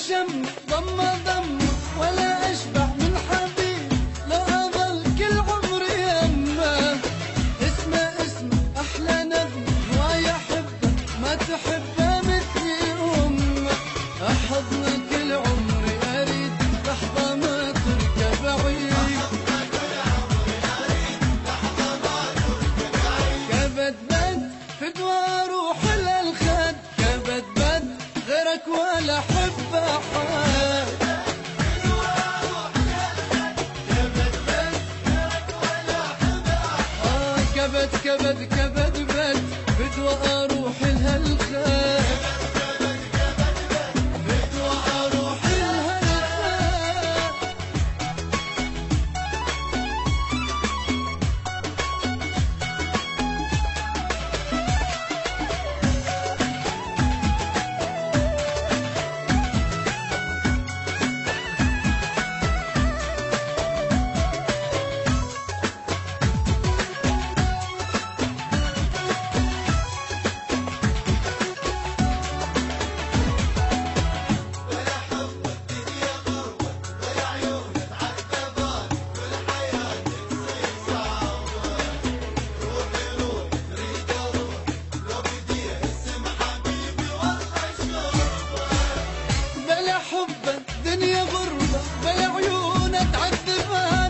شم ضم ولا أشبع من حبيب لو أظل كل عمري يمه. اسمه أحلى نغمة هواي أحبه ما تحبه مثلي أمه. أحضنك كل عمري أريد لحظة ما تركب بعيد. كبد بد فدوى روح للخد كبد بد غيرك ولا حب أحد. كبد بد بدوى أروح لها الخد. بدوى أروح لها الخد. بلا حبه دنيا غربة بلا عيونه تعذبها.